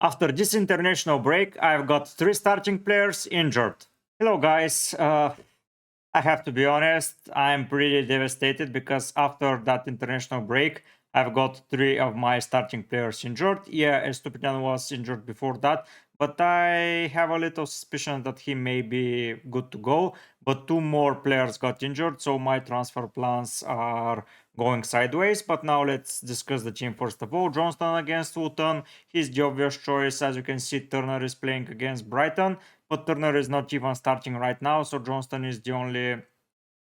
After this international break, I've got 3 starting players injured. Hello guys, I have to be honest, I'm pretty devastated because after that international break, I've got 3 of my starting players injured. Yeah, Estupiñán was injured before that, but I have a little suspicion that he may be good to go. But 2 more players got injured, so my transfer plans are going sideways. But now let's discuss the team first of all. Johnston against Luton, he's the obvious choice. As you can see, Turner is playing against Brighton, but Turner is not even starting right now, so Johnston is the only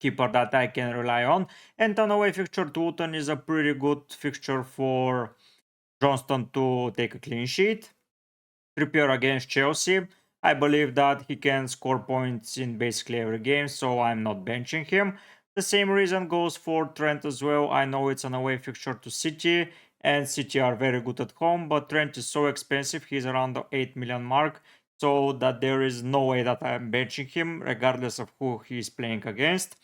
keeper that I can rely on. And an away fixture to Luton is a pretty good fixture for Johnston to take a clean sheet. Trippier against Chelsea, I believe that he can score points in basically every game, so I'm not benching him. The same reason goes for Trent as well. I know it's an away fixture to City, and City are very good at home, but Trent is so expensive, he's around the 8 million mark, so that there is no way that I'm benching him, regardless of who he's playing against.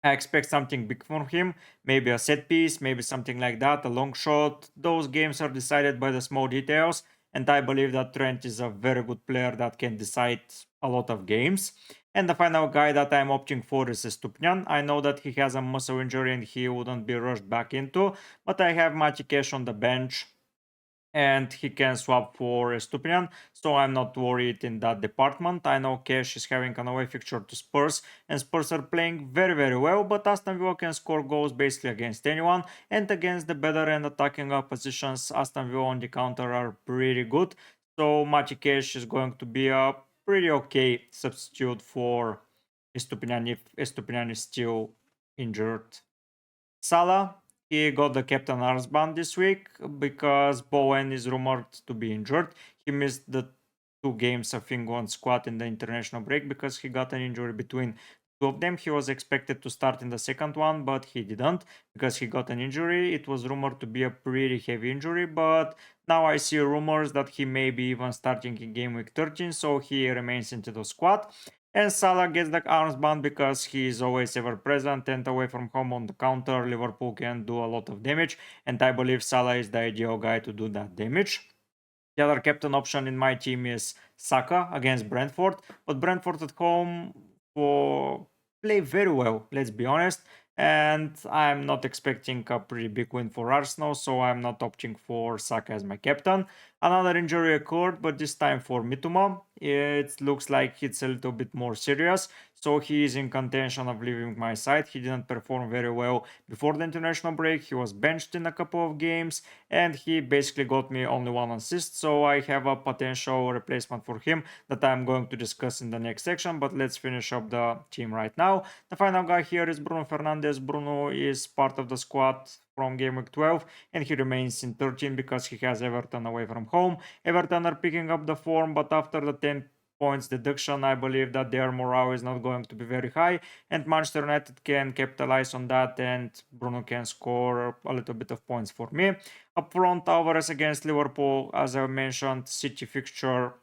I expect something big from him, maybe a set piece, maybe something like that, a long shot. Those games are decided by the small details, and I believe that Trent is a very good player that can decide a lot of games. And the final guy that I'm opting for is Estupiñán. I know that he has a muscle injury and he wouldn't be rushed back into, but I have Mati Cash on the bench and he can swap for Estupiñán, so I'm not worried in that department. I know Cash is having an away fixture to Spurs, and Spurs are playing very well, but Aston Villa can score goals basically against anyone, and against the better and attacking oppositions, Aston Villa on the counter are pretty good, so Machi Cash is going to be a pretty okay substitute for Estupiñán if Estupiñán is still injured. Salah, he got the captain armband this week because Bowen is rumored to be injured. He missed the 2 games of England squad in the international break because he got an injury between 2 of them. He was expected to start in the second one, but he didn't because he got an injury. It was rumored to be a pretty heavy injury, but now I see rumors that he may be even starting in game week 13, so he remains into the squad. And Salah gets the armband because he is always ever present and away from home on the counter. Liverpool can do a lot of damage, and I believe Salah is the ideal guy to do that damage. The other captain option in my team is Saka against Brentford, but Brentford at home play very well, let's be honest. And I'm not expecting a pretty big win for Arsenal, so I'm not opting for Saka as my captain. Another injury occurred, but this time for Mitoma. It looks like it's a little bit more serious, so he is in contention of leaving my side. He didn't perform very well before the international break. He was benched in a couple of games, and he basically got me only 1 assist, so I have a potential replacement for him that I'm going to discuss in the next section. But let's finish up the team right now. The final guy here is Bruno Fernandes. Bruno is part of the squad from game week 12 and he remains in 13 because he has Everton away from home. Everton are picking up the form, but after the 10 points deduction, I believe that their morale is not going to be very high, and Manchester United can capitalize on that, and Bruno can score a little bit of points for me. Up front, Alvarez against Liverpool, as I mentioned, City fixture.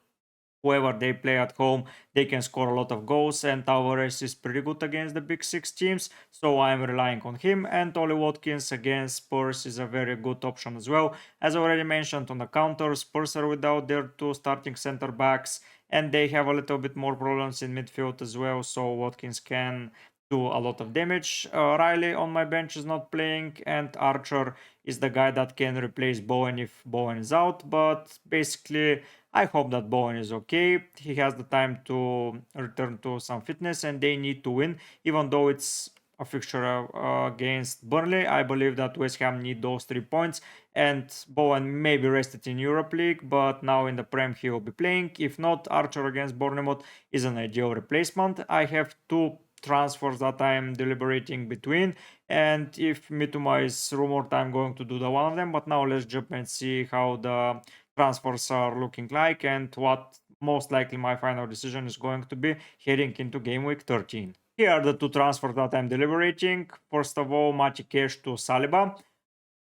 Whoever they play at home, they can score a lot of goals, and Alvarez is pretty good against the big 6 teams, so I'm relying on him. And Ollie Watkins against Spurs is a very good option as well. As already mentioned on the counter, Spurs are without their 2 starting center backs, and they have a little bit more problems in midfield as well, so Watkins can do a lot of damage. Riley on my bench is not playing, and Archer is the guy that can replace Bowen if Bowen is out, but basically I hope that Bowen is okay. He has the time to return to some fitness, and they need to win, even though it's a fixture against Burnley. I believe that West Ham need those 3 points, and Bowen may be rested in Europe League, but now in the Prem he will be playing. If not, Archer against Bournemouth is an ideal replacement. I have 2 transfers that I'm deliberating between, and if Mitoma is rumored, I'm going to do the one of them. But now let's jump and see how the transfers are looking like and what most likely my final decision is going to be heading into game week 13. Here are the 2 transfers that I'm deliberating. First of all, Mati Cash to Saliba.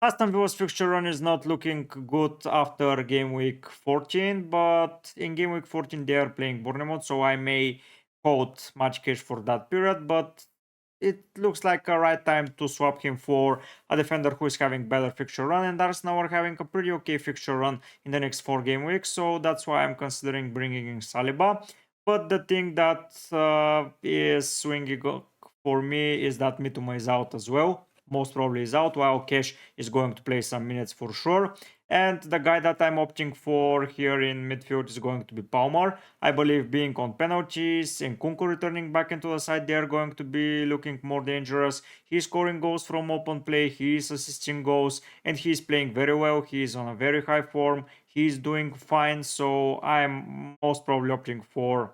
Aston Villa's fixture run is not looking good after game week 14, but in game week 14 they are playing Bournemouth, so I may hold Mati Cash for that period, but it looks like a right time to swap him for a defender who is having better fixture run, and Arsenal are having a pretty okay fixture run in the next 4 game weeks, so that's why I'm considering bringing in Saliba. But the thing that is swinging for me is that Mitoma is out as well. Most probably is out, while Cash is going to play some minutes for sure. And the guy that I'm opting for here in midfield is going to be Palmer. I believe being on penalties and Kunku returning back into the side, they are going to be looking more dangerous. He's scoring goals from open play, he's assisting goals, and he's playing very well. He's on a very high form. He's doing fine, so I'm most probably opting for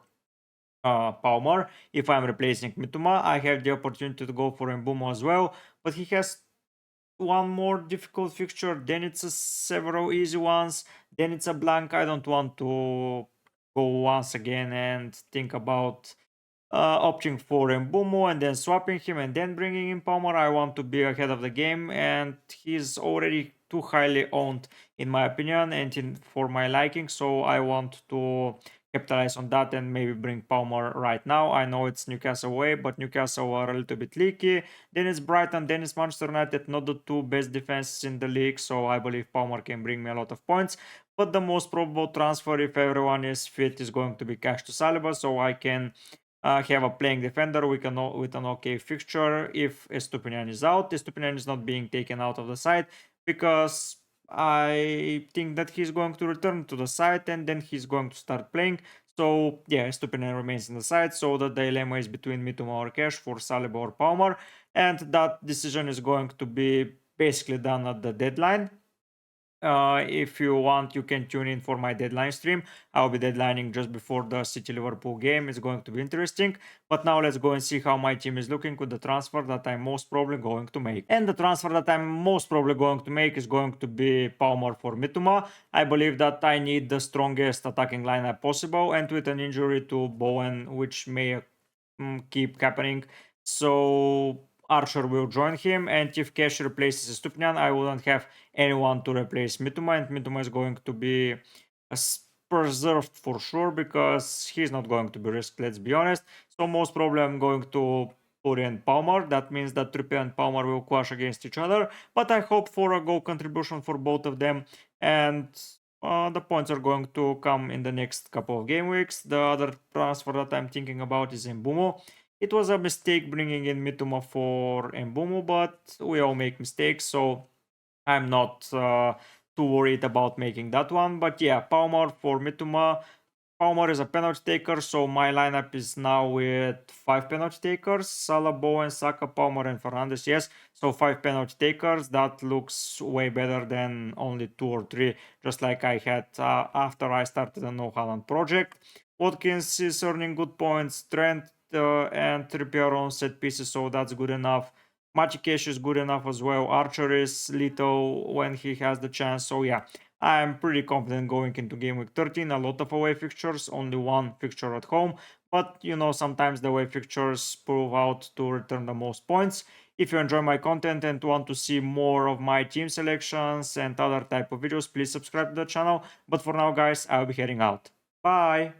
Palmer. If I'm replacing Mitoma, I have the opportunity to go for Mbumo as well, but he has one more difficult fixture, then it's several easy ones, then it's a blank. I don't want to go once again and think about opting for Mbumo and then swapping him and then bringing in Palmer. I want to be ahead of the game, and he's already too highly owned in my opinion and for my liking, so I want to capitalize on that and maybe bring Palmer right now. I know it's Newcastle away, but Newcastle are a little bit leaky. Then it's Brighton, then it's Manchester United, not the two best defenses in the league, so I believe Palmer can bring me a lot of points. But the most probable transfer, if everyone is fit, is going to be cash to Saliba, so I can have a playing defender with an okay fixture. If Estupinian is out, Estupinian is not being taken out of the side because I think that he's going to return to the side and then he's going to start playing. So yeah, Estupinian remains in the side. So the dilemma is between Mitoma or Cash for Saliba or Palmer, and that decision is going to be basically done at the deadline. If you want, you can tune in for my deadline stream. I'll be deadlining just before the City Liverpool game. It's going to be interesting. But now let's go and see how my team is looking with the transfer that I'm most probably going to make. And the transfer that I'm most probably going to make is going to be Palmer for Mitoma. I believe that I need the strongest attacking lineup possible, and with an injury to Bowen, which may keep happening. So Archer will join him, and if Cash replaces Stupnian, I wouldn't have anyone to replace Mitoma, and Mitoma is going to be preserved for sure because he's not going to be risked, let's be honest. So most probably I'm going to put in Palmer. That means that Trippier and Palmer will clash against each other, but I hope for a goal contribution for both of them, and the points are going to come in the next couple of game weeks. The other transfer that I'm thinking about is Mbumo. It was a mistake bringing in Mitoma for Mbumo, but we all make mistakes, so I'm not too worried about making that one. But yeah, Palmer for Mitoma. Palmer is a penalty taker, so my lineup is now with 5 penalty takers: Salah, Bowen, Saka, Palmer, and Fernandes. Yes, so 5 penalty takers. That looks way better than only 2 or 3, just like I had after I started the No Haaland project. Watkins is earning good points. Trent and Trippier on set pieces, so that's good enough. Machikesh is good enough as well. Archer is little when he has the chance, so yeah. I'm pretty confident going into game week 13. A lot of away fixtures, only one fixture at home. But you know, sometimes the away fixtures prove out to return the most points. If you enjoy my content and want to see more of my team selections and other type of videos, please subscribe to the channel. But for now, guys, I'll be heading out. Bye!